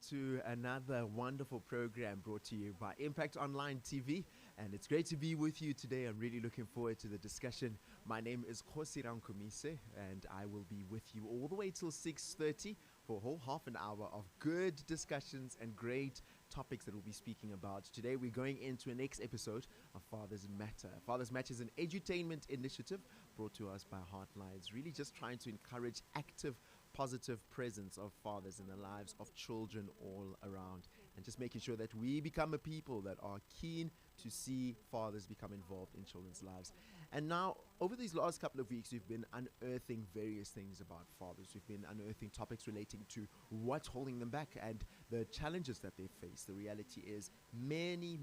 to another wonderful program brought to you by Impact Online TV. And it's great to be with you today. I'm really looking forward to the discussion. My name is Kgosi Rankhumise, and I will be with you all the way till 6:30 for a whole half an hour of good discussions and great topics that we'll be speaking about. Today, we're going into a next episode of Father's Matter. Father's Matter is an edutainment initiative brought to us by Heartlines, really just trying to encourage active positive presence of fathers in the lives of children all around, and just making sure that we become a people that are keen to see fathers become involved in children's lives. And now, over these last couple of weeks, we've been unearthing various things about fathers. We've been unearthing topics relating to what's holding them back and the challenges that they face. The reality is many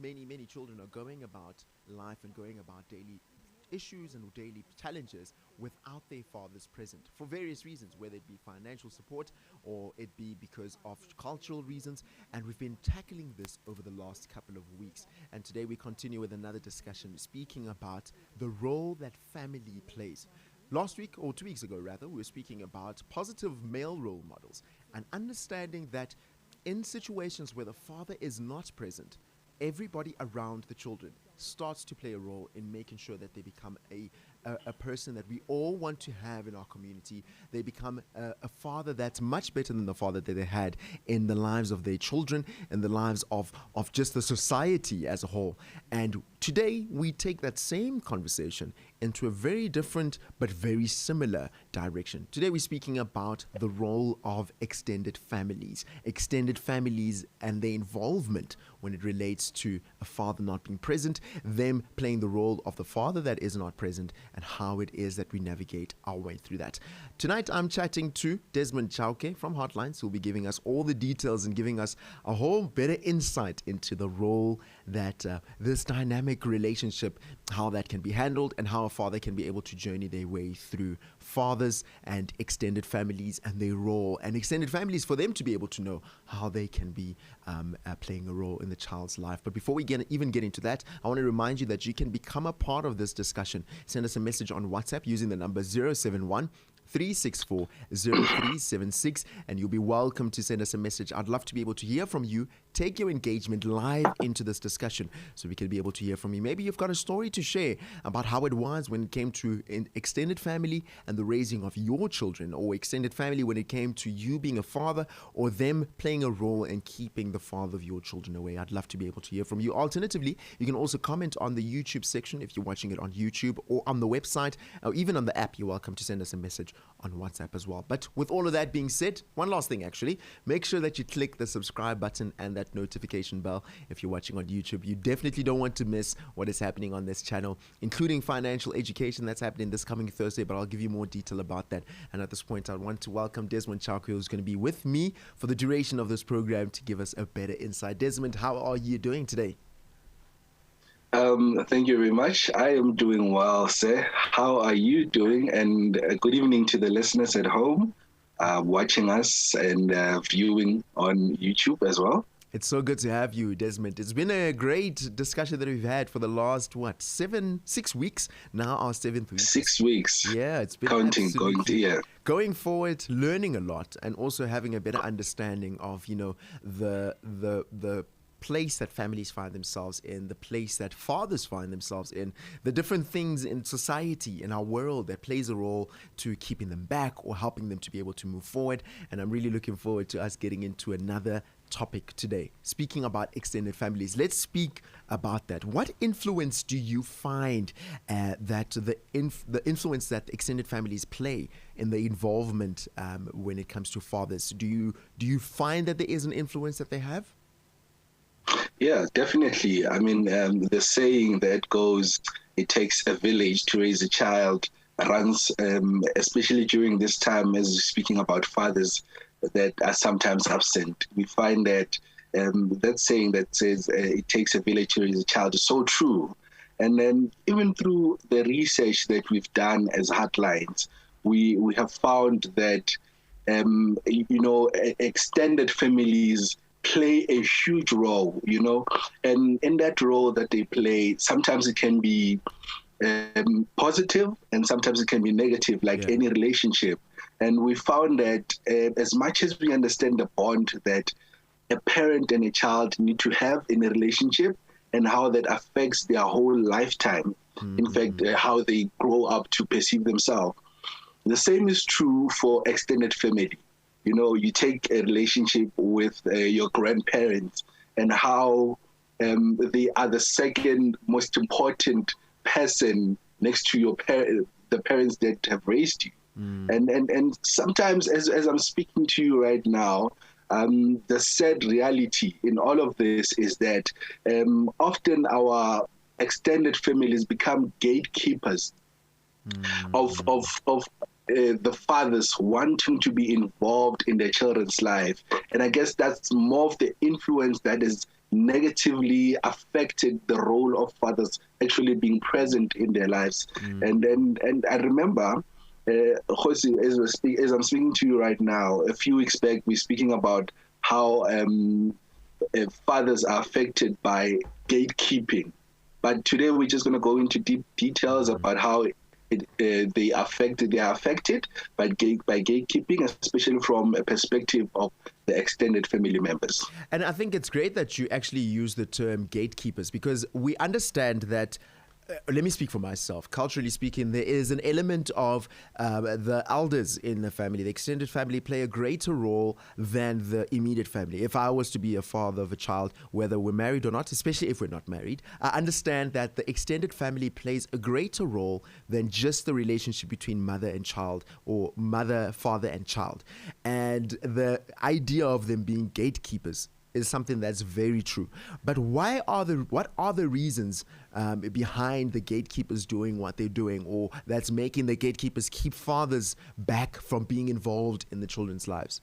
children are going about life and going about daily issues and daily challenges without their fathers present for various reasons, whether it be financial support or it be because of cultural reasons. And we've been tackling this over the last couple of weeks, and today we continue with another discussion speaking about the role that family plays. Last week, or 2 weeks ago rather, we were speaking about positive male role models and understanding that in situations where the father is not present, everybody around the children starts to play a role in making sure that they become a person that we all want to have in our community. They become a father that's much better than the father that they had in the lives of their children and the lives of just the society as a whole. And today we take that same conversation into a very different but very similar direction. Today we're speaking about the role of extended families and their involvement when it relates to a father not being present, them playing the role of the father that is not present, and how it is that we navigate our way through that. Tonight, I'm chatting to Desmond Chauke from Heartlines, who will be giving us all the details and giving us a whole better insight into the role that this dynamic relationship, how that can be handled, and how a father can be able to journey their way through fathers and extended families and their role, and extended families for them to be able to know how they can be playing a role in the child's life. But before we even get into that, I want to remind you that you can become a part of this discussion. Send us a message on WhatsApp using the number 071-364-0376, and you'll be welcome to send us a message. I'd love to be able to hear from you, take your engagement live into this discussion so we can be able to hear from you. Maybe you've got a story to share about how it was when it came to extended family and the raising of your children, or extended family when it came to you being a father or them playing a role in keeping the father of your children away. I'd love to be able to hear from you. Alternatively, you can also comment on the YouTube section if you're watching it on YouTube, or on the website, or even on the app. You're welcome to send us a message on WhatsApp as well. But with all of that being said, one last thing actually, make sure that you click the subscribe button and that notification bell if you're watching on YouTube. You definitely don't want to miss what is happening on this channel, including financial education that's happening this coming Thursday, but I'll give you more detail about that. And at this point, I want to welcome Desmond Chauke, who's going to be with me for the duration of this program to give us a better insight. Desmond, how are you doing today? Thank you very much. I am doing well, sir. How are you doing? And good evening to the listeners at home, watching us and viewing on YouTube as well. It's so good to have you, Desmond. It's been a great discussion that we've had for the last, 6 weeks? Now our 7th week. 6 weeks. Yeah, it's been going forward, learning a lot, and also having a better understanding of, the place that families find themselves in, the place that fathers find themselves in, the different things in society, in our world, that plays a role to keeping them back or helping them to be able to move forward. And I'm really looking forward to us getting into another topic today, speaking about extended families. Let's speak about that. What influence do you find that the influence that extended families play in the involvement when it comes to fathers? Do you find that there is an influence that they have? Yeah, definitely. I mean, the saying that goes, it takes a village to raise a child, runs, especially during this time, as speaking about fathers that are sometimes absent. We find that that saying that says it takes a village to raise a child is so true. And then even through the research that we've done as Heartlines, we have found that, extended families play a huge role, and in that role that they play, sometimes it can be positive and sometimes it can be negative, like any relationship. And we found that as much as we understand the bond that a parent and a child need to have in a relationship, and how that affects their whole lifetime. In fact, how they grow up to perceive themselves. The same is true for extended family. You know, you take a relationship with your grandparents, and how they are the second most important person next to your the parents that have raised you. And sometimes, as I'm speaking to you right now, the sad reality in all of this is that often extended families become gatekeepers of the fathers wanting to be involved in their children's life. And I guess that's more of the influence that has negatively affected the role of fathers actually being present in their lives. And I remember, Kgosi, as I'm speaking to you right now, a few weeks back, we're speaking about how fathers are affected by gatekeeping. But today we're just going to go into deep details about how they are affected by gatekeeping, especially from a perspective of the extended family members. And I think it's great that you actually use the term gatekeepers, because we understand that. Let me speak for myself. Culturally speaking, there is an element of the elders in the family, the extended family, play a greater role than the immediate family. If I was to be a father of a child, whether we're married or not, especially if we're not married, I understand that the extended family plays a greater role than just the relationship between mother and child, or mother, father, and child. And the idea of them being gatekeepers is something that's very true. But what are the reasons behind the gatekeepers doing what they're doing, or that's making the gatekeepers keep fathers back from being involved in the children's lives?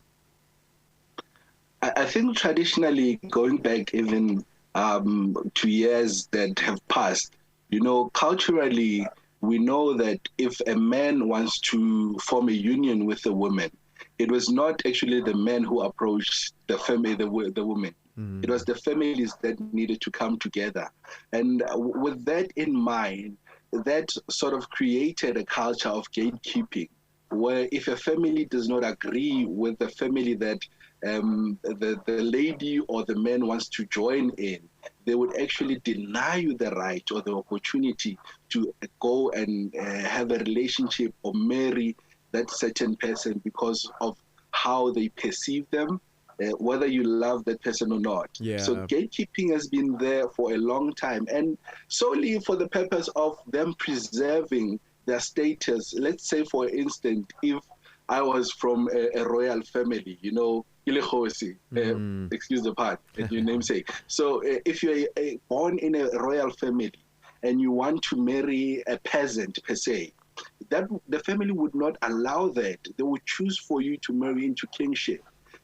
I think traditionally, going back even 2 years that have passed, you know, culturally, we know that if a man wants to form a union with a woman, it was not actually the man who approached the family, the woman. It was the families that needed to come together. And with that in mind, that sort of created a culture of gatekeeping, where if a family does not agree with the family that the lady or the man wants to join in, they would actually deny you the right or the opportunity to go and have a relationship or marry that certain person because of how they perceive them, whether you love that person or not. Yeah. So gatekeeping has been there for a long time, and solely for the purpose of them preserving their status. Let's say, for instance, if I was from a royal family, you know, Kgosi, excuse the pun, your namesake. So if you're born in a royal family and you want to marry a peasant per se, that the family would not allow that. They would choose for you to marry into kingship.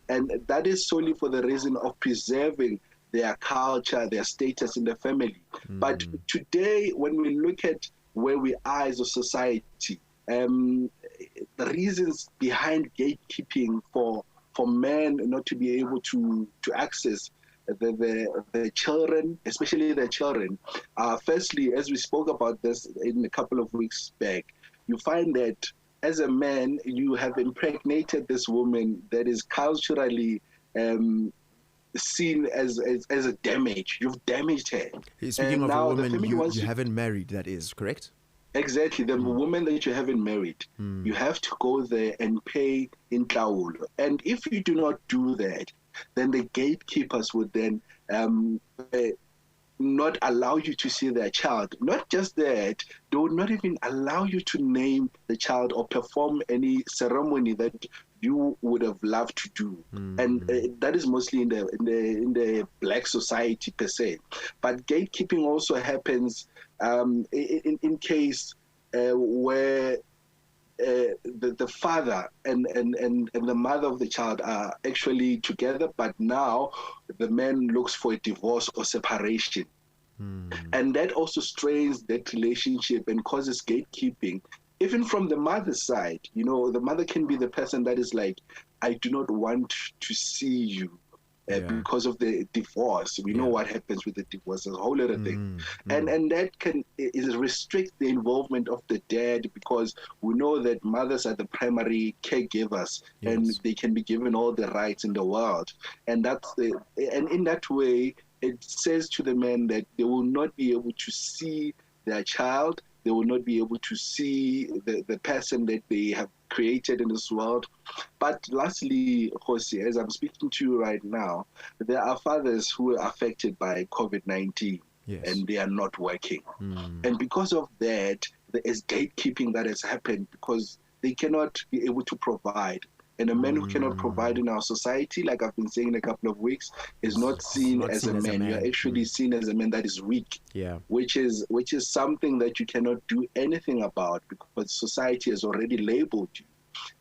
And that is solely for the reason of preserving their culture, their status in the family. But today, when we look at where we are as a society, the reasons behind gatekeeping for men not to be able to access the children, especially the children. Firstly, as we spoke about this in a couple of weeks back, you find that as a man, you have impregnated this woman that is culturally seen as a damage. You've damaged her. Speaking of a woman you haven't married, that is correct? Exactly. The woman that you haven't married, you have to go there and pay in Tlaulo. And if you do not do that, then the gatekeepers would then not allow you to see their child. Not just that, they would not even allow you to name the child or perform any ceremony that you would have loved to do. And that is mostly in the black society per se. But gatekeeping also happens in case where the father and the mother of the child are actually together, but now the man looks for a divorce or separation. And that also strains that relationship and causes gatekeeping. Even from the mother's side, you know, the mother can be the person that is like, I do not want to see you because of the divorce. We know what happens with the divorce. There's a whole lot of things. And that is restrict the involvement of the dad, because we know that mothers are the primary caregivers, and they can be given all the rights in the world. And and in that way, it says to the men that they will not be able to see their child. They will not be able to see the person that they have created in this world. But lastly, Kgosi, as I'm speaking to you right now, there are fathers who are affected by COVID-19 and they are not working. And because of that, there is gatekeeping that has happened, because they cannot be able to provide. And a man who cannot provide in our society, like I've been saying in a couple of weeks, is not seen as a man. You are actually seen as a man that is weak, which is something that you cannot do anything about, because society has already labeled you.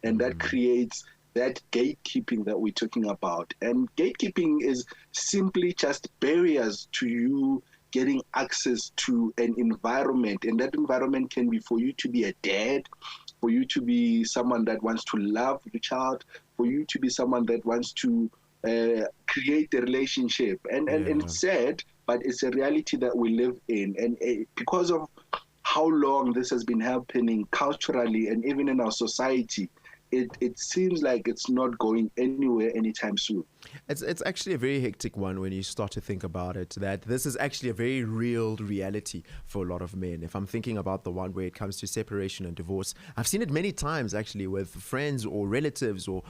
And that creates that gatekeeping that we're talking about. And gatekeeping is simply just barriers to you getting access to an environment. And that environment can be for you to be a dad, for you to be someone that wants to love the child, for you to be someone that wants to create a relationship. And it's sad, but it's a reality that we live in. And because of how long this has been happening culturally and even in our society, it seems like it's not going anywhere anytime soon. It's actually a very hectic one when you start to think about it, that this is actually a very real reality for a lot of men. If I'm thinking about the one where it comes to separation and divorce, I've seen it many times actually with friends or relatives or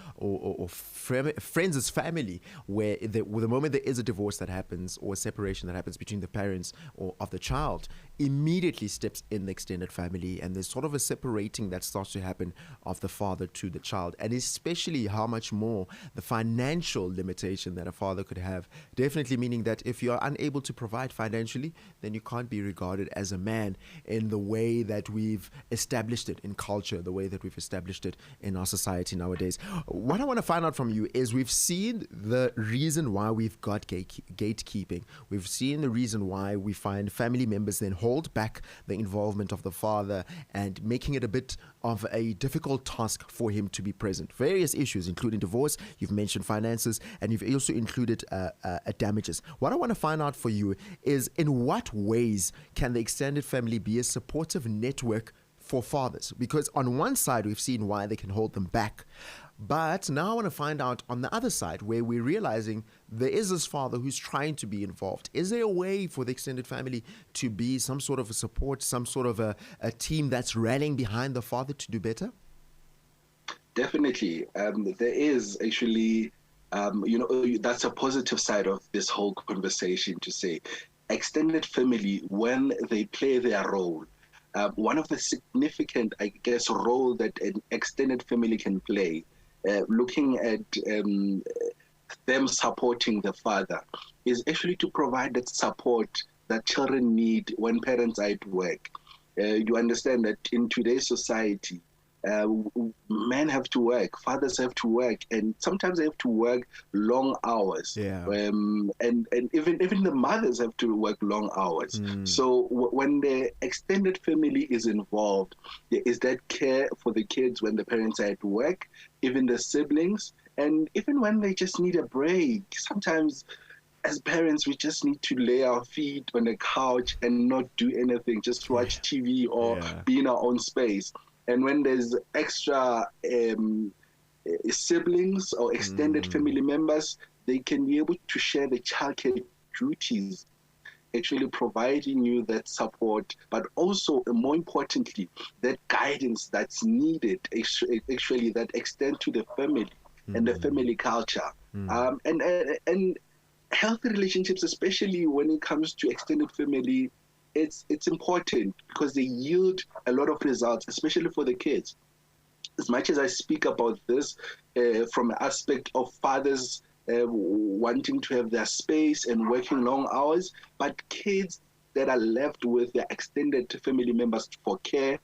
friends as family, where the moment there is a divorce that happens or a separation that happens between the parents or of the child, immediately steps in the extended family, and there's sort of a separating that starts to happen of the father to the child, and especially how much more the financial limitation that a father could have, definitely meaning that if you are unable to provide financially, then you can't be regarded as a man in the way that we've established it in culture, the way that we've established it in our society nowadays. What I want to find out from you is, we've seen the reason why we've got gatekeeping. We've seen the reason why we find family members then hold back the involvement of the father and making it a bit of a difficult task for him to be present. Various issues, including divorce, you've mentioned finances, and you've also included damages. What I want to find out for you is, in what ways can the extended family be a supportive network for fathers? Because on one side, we've seen why they can hold them back. But now I want to find out on the other side, where we're realizing there is this father who's trying to be involved. Is there a way for the extended family to be some sort of a support, some sort of a team that's rallying behind the father to do better? Definitely. There is actually, that's a positive side of this whole conversation, to say extended family, when they play their role, one of the significant, I guess, role that an extended family can play, looking at them supporting the father, is actually to provide that support that children need when parents are at work. You understand that in today's society, men have to work, fathers have to work, and sometimes they have to work long hours. And even the mothers have to work long hours. So when the extended family is involved, there is that care for the kids when the parents are at work, even the siblings, and even when they just need a break. Sometimes as parents, we just need to lay our feet on the couch and not do anything, just watch TV or be in our own space. And when there's extra siblings or extended family members, they can be able to share the childcare duties, actually providing you that support, but also, more importantly, that guidance that's needed, actually that extend to the family and the family culture. And healthy relationships, especially when it comes to extended family, it's important, because they yield a lot of results, especially for the kids. As much as I speak about this from an aspect of fathers wanting to have their space and working long hours, but kids that are left with their extended family members for care,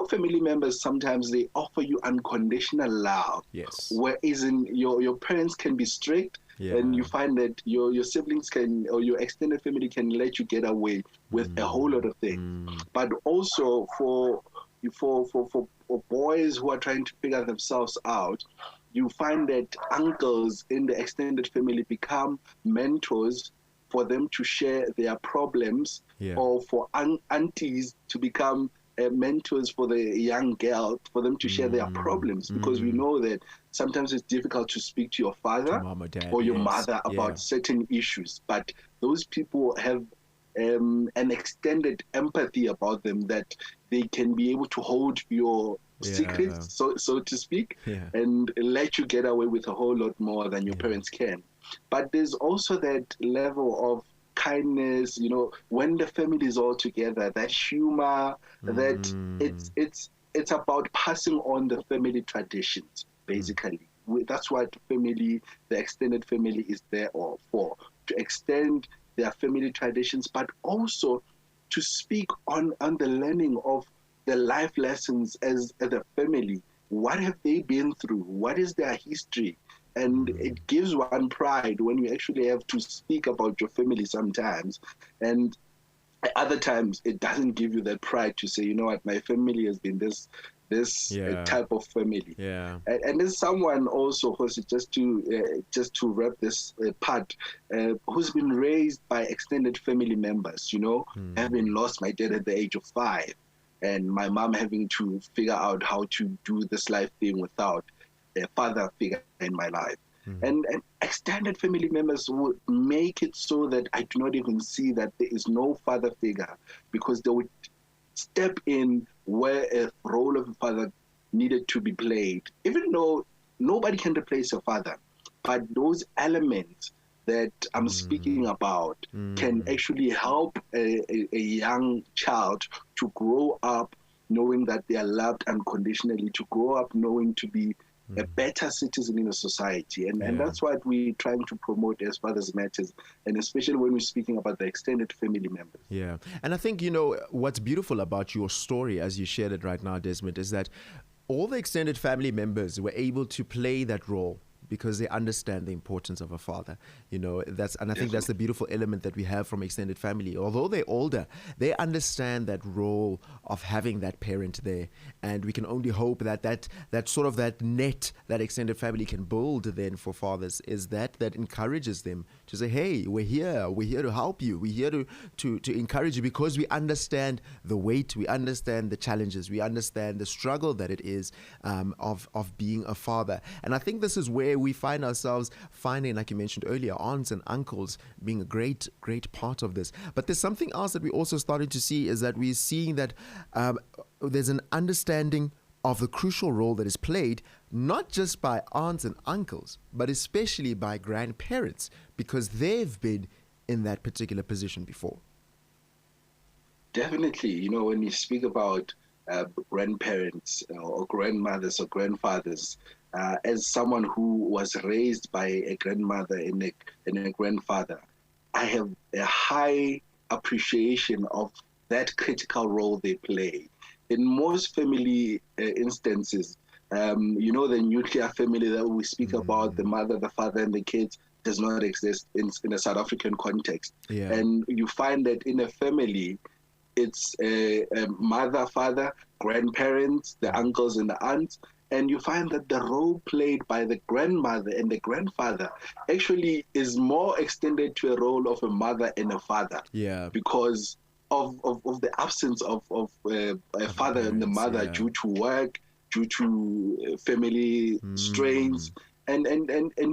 family members, sometimes they offer you unconditional love. Yes. Whereas your parents can be strict, and you find that your siblings or your extended family can let you get away with a whole lot of things. But also for boys who are trying to figure themselves out, you find that uncles in the extended family become mentors for them to share their problems, or for aunties to become mentors for the young girl, for them to share their problems, because we know that sometimes it's difficult to speak to your father mom or dad, or your mother about certain issues, but those people have an extended empathy about them, that they can be able to hold your secrets, so to speak, and let you get away with a whole lot more than your parents can. But there's also that level of kindness, when the family is all together, that humor, that it's about passing on the family traditions, basically. That's what the extended family is there for, to extend their family traditions, but also to speak on the learning of the life lessons as a family. What have they been through? What is their history? And it gives one pride when you actually have to speak about your family sometimes. And other times, it doesn't give you that pride to say, you know what, my family has been this type of family. And there's someone also, just to wrap this part, who's been raised by extended family members, having lost my dad at the age of 5, and my mom having to figure out how to do this life thing without a father figure in my life. And extended family members would make it so that I do not even see that there is no father figure, because they would step in where a role of a father needed to be played, even though nobody can replace a father. But those elements that I'm speaking about can actually help a young child to grow up knowing that they are loved unconditionally, to grow up knowing to be a better citizen in a society. And that's what we're trying to promote as Fathers Matters, and especially when we're speaking about the extended family members. Yeah. And I think, what's beautiful about your story as you shared it right now, Desmond, is that all the extended family members were able to play that role because they understand the importance of a father. I think that's the beautiful element that we have from extended family. Although they're older, they understand that role of having that parent there. And we can only hope that sort of that net that extended family can build then for fathers is that encourages them to say, hey, we're here to help you. We're here to encourage you, because we understand the weight, we understand the challenges, we understand the struggle that it is of being a father. And I think this is where we find ourselves finding, like you mentioned earlier, aunts and uncles being a great part of this. But there's something else that we also started to see, is that we're seeing that there's an understanding of the crucial role that is played not just by aunts and uncles, but especially by grandparents, because they've been in that particular position before. Definitely. When you speak about grandparents or grandmothers or grandfathers, as someone who was raised by a grandmother and a grandfather, I have a high appreciation of that critical role they play. In most family instances, the nuclear family that we speak about, the mother, the father, and the kids, does not exist in a South African context. And you find that in a family, it's a mother, father, grandparents, the uncles and the aunts, and you find that the role played by the grandmother and the grandfather actually is more extended to a role of a mother and a father. Because of the absence of a father and the mother, due to work, due to family strains, and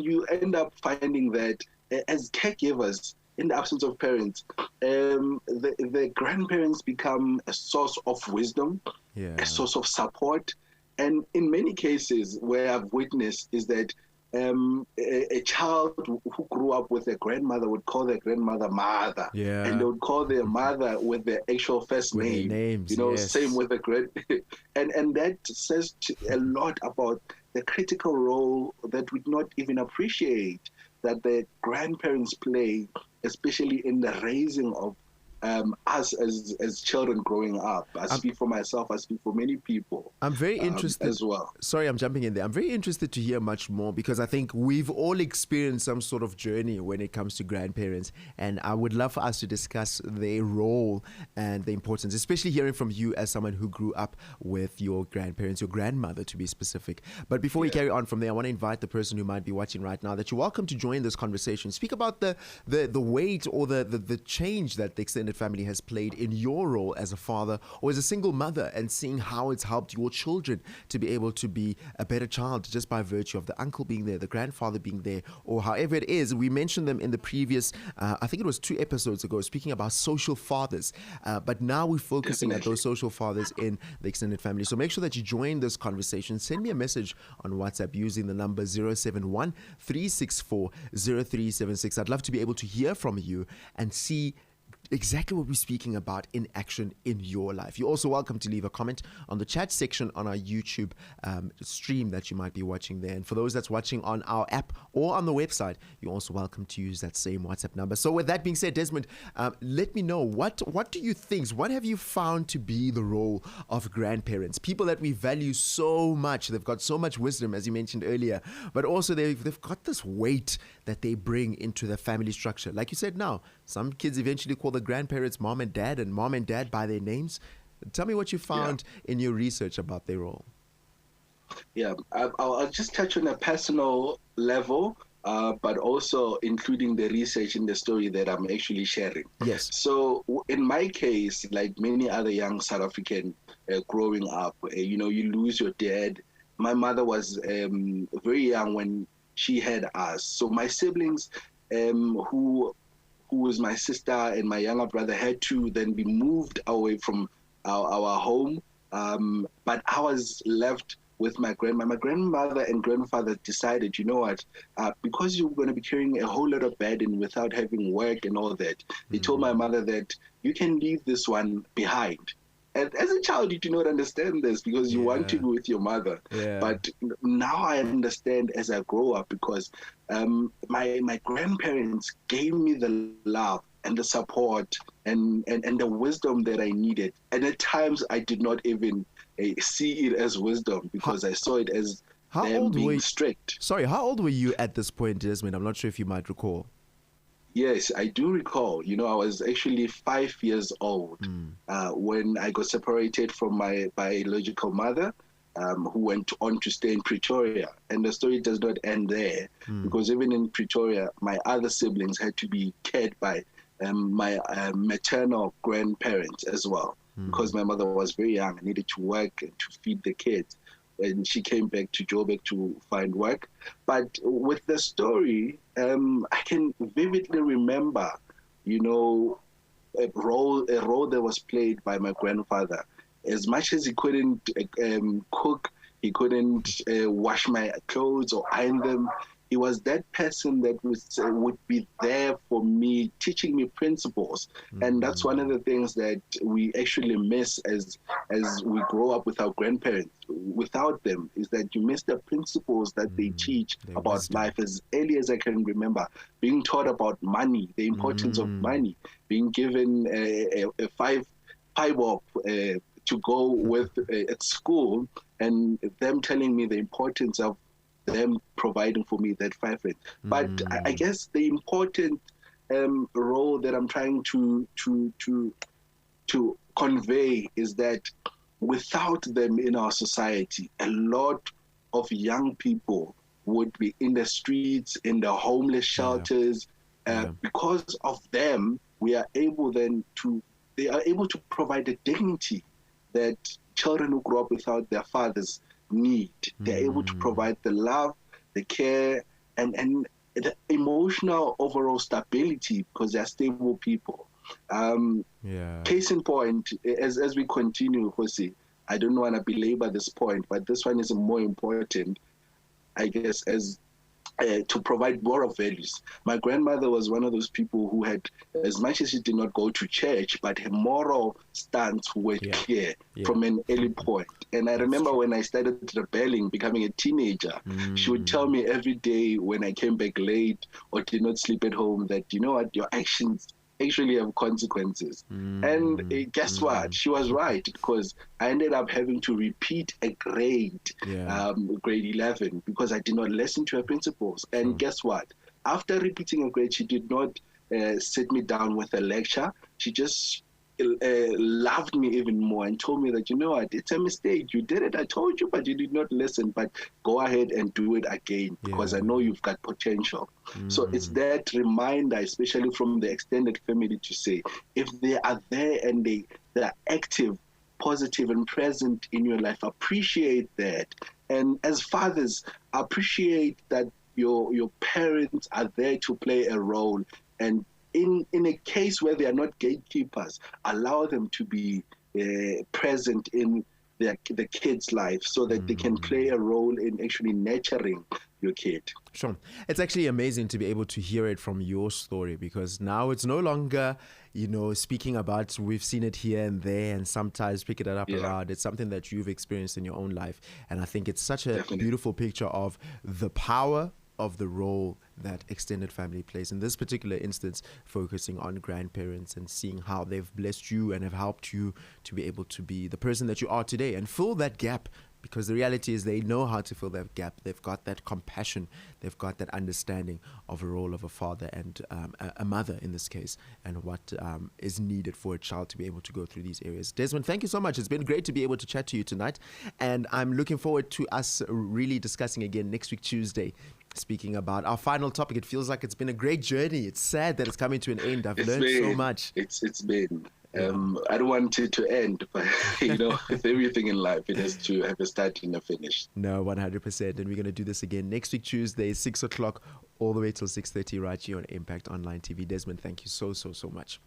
you end up finding that as caregivers, in the absence of parents, the grandparents become a source of wisdom, a source of support. And in many cases where I've witnessed is that a child who grew up with a grandmother would call their grandmother mother, and they would call their mother with their actual first name. Names, same with the and that says a lot about the critical role that we not even appreciate that the grandparents play, especially in the raising of us as children growing up. I speak for myself, I speak for many people. I'm very interested as well. Sorry, I'm jumping in there. I'm very interested to hear much more because I think we've all experienced some sort of journey when it comes to grandparents, and I would love for us to discuss their role and the importance, especially hearing from you as someone who grew up with your grandparents, your grandmother to be specific. But before we carry on from there, I want to invite the person who might be watching right now that you're welcome to join this conversation. Speak about the weight or the change that the extended family has played in your role as a father or as a single mother, and seeing how it's helped your children to be able to be a better child just by virtue of the uncle being there, the grandfather being there, or however it is. We mentioned them in the previous, I think it was 2 episodes ago, speaking about social fathers. But now we're focusing at those social fathers in the extended family. So make sure that you join this conversation. Send me a message on WhatsApp using the number 071 364 0376. I'd love to be able to hear from you and see exactly what we're speaking about in action in your life. You're also welcome to leave a comment on the chat section on our YouTube stream that you might be watching there. And for those that's watching on our app or on the website, you're also welcome to use that same WhatsApp number. So with that being said, Desmond, let me know, what do you think, what have you found to be the role of grandparents? People that we value so much, they've got so much wisdom, as you mentioned earlier, but also they've got this weight that they bring into the family structure. Like you said, now, some kids eventually call the grandparents mom and dad by their names. Tell me what you found in your research about their role. Yeah, I'll just touch on a personal level, but also including the research in the story that I'm actually sharing. Yes. So in my case, like many other young South African growing up, you lose your dad. My mother was very young when she had us. So my siblings, who was my sister and my younger brother, had to then be moved away from our home. But I was left with my grandma. My grandmother and grandfather decided, you know what, because you're going to be carrying a whole lot of burden without having work and all that, they told my mother that you can leave this one behind. And as a child, you do not understand this because you want to be with your mother. Yeah. But now I understand as I grow up, because my grandparents gave me the love and the support and the wisdom that I needed. And at times I did not even see it as wisdom, because I saw it as them being strict. Sorry, how old were you at this point, Desmond? I'm not sure if you might recall. Yes, I do recall. I was actually 5 years old when I got separated from my biological mother, who went on to stay in Pretoria. And the story does not end there, because even in Pretoria, my other siblings had to be cared by my maternal grandparents as well, because my mother was very young and needed to work and to feed the kids. And she came back to Joburg to find work. But with the story, I can vividly remember, a role that was played by my grandfather. As much as he couldn't cook, he couldn't wash my clothes or iron them, he was that person that would be there for me, teaching me principles. And that's one of the things that we actually miss as we grow up with our grandparents. Without them, is that you miss the principles that they teach about life. As early as I can remember, being taught about money, the importance of money, being given a five bob to go with at school, and them telling me the importance of them providing for me that 5 rand. But I guess the important role that I'm trying to convey is that without them in our society, a lot of young people would be in the streets, in the homeless shelters. Because of them, they are able to provide the dignity that children who grow up without their fathers need. They're able to provide the love, the care, and the emotional overall stability, because they're stable people. Case in point, as we continue, Kgosi, I don't want to belabor this point, but this one is more important, I guess, as to provide moral values. My grandmother was one of those people who had, as much as she did not go to church, but her moral stance was clear from an early point. And I remember when I started rebelling, becoming a teenager, she would tell me every day when I came back late or did not sleep at home that, you know what, your actions actually have consequences. And guess what? She was right, because I ended up having to repeat a grade, grade 11, because I did not listen to her principals. And guess what? After repeating a grade, she did not sit me down with a lecture. She just loved me even more and told me that, you know what, it's a mistake. You did it. I told you, but you did not listen. But go ahead and do it again, because I know you've got potential. So it's that reminder, especially from the extended family, to say, if they are there and they are active, positive and present in your life, appreciate that. And as fathers, appreciate that your parents are there to play a role. And in a case where they are not gatekeepers, allow them to be present in the kid's life, so that they can play a role in actually nurturing your kid. Sure. It's actually amazing to be able to hear it from your story, because now it's no longer, speaking about, we've seen it here and there and sometimes picking it up around. It's something that you've experienced in your own life. And I think it's such a beautiful picture of the power of the role that extended family plays. In this particular instance, focusing on grandparents and seeing how they've blessed you and have helped you to be able to be the person that you are today and fill that gap. Because the reality is they know how to fill that gap. They've got that compassion. They've got that understanding of a role of a father and a mother in this case, and what is needed for a child to be able to go through these areas. Desmond, thank you so much. It's been great to be able to chat to you tonight. And I'm looking forward to us really discussing again next week, Tuesday, speaking about our final topic. It feels like it's been a great journey. It's sad that it's coming to an end. I've learned so much. It's been. I don't want it to end, but with everything in life, it has to have a start and a finish. No, 100%. And we're going to do this again next week, Tuesday, 6 o'clock, all the way till 6:30, right here on Impact Online TV. Desmond, thank you so much.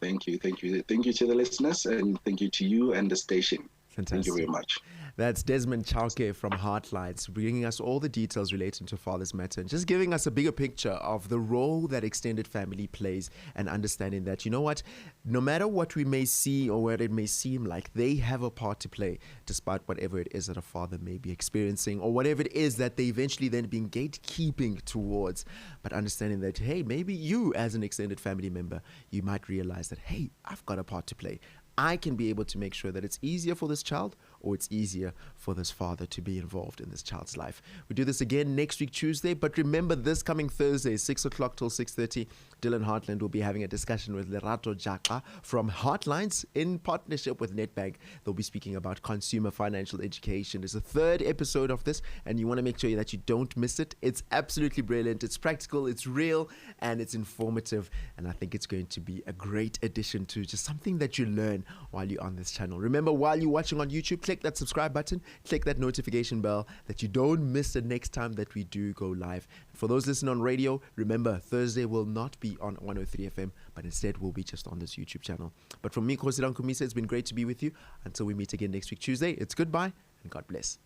Thank you. Thank you to the listeners, and thank you to you and the station. Fantastic. Thank you very much. That's Desmond Chauke from Heartlines, bringing us all the details relating to Father's Matter and just giving us a bigger picture of the role that extended family plays, and understanding that, you know what, no matter what we may see or what it may seem like, they have a part to play, despite whatever it is that a father may be experiencing or whatever it is that they eventually then being gatekeeping towards. But understanding that, hey, maybe you as an extended family member, you might realize that, hey, I've got a part to play. I can be able to make sure that it's easier for this child, or it's easier for this father to be involved in this child's life. We do this again next week, Tuesday. But remember, this coming Thursday, 6 o'clock till 6:30, Dylan Hartland will be having a discussion with Lerato Jaka from Heartlines in partnership with Nedbank. They'll be speaking about consumer financial education. It's the third episode of this, and you want to make sure that you don't miss it. It's absolutely brilliant. It's practical, it's real, and it's informative. And I think it's going to be a great addition to just something that you learn while you're on this channel. Remember, while you're watching on YouTube, click that subscribe button, click that notification bell, that you don't miss the next time that we do go live. For those listening on radio, remember, Thursday will not be on 103 FM, but instead will be just on this YouTube channel. But from me, Kgosi Rankhumise, it's been great to be with you. Until we meet again next week, Tuesday, it's goodbye and God bless.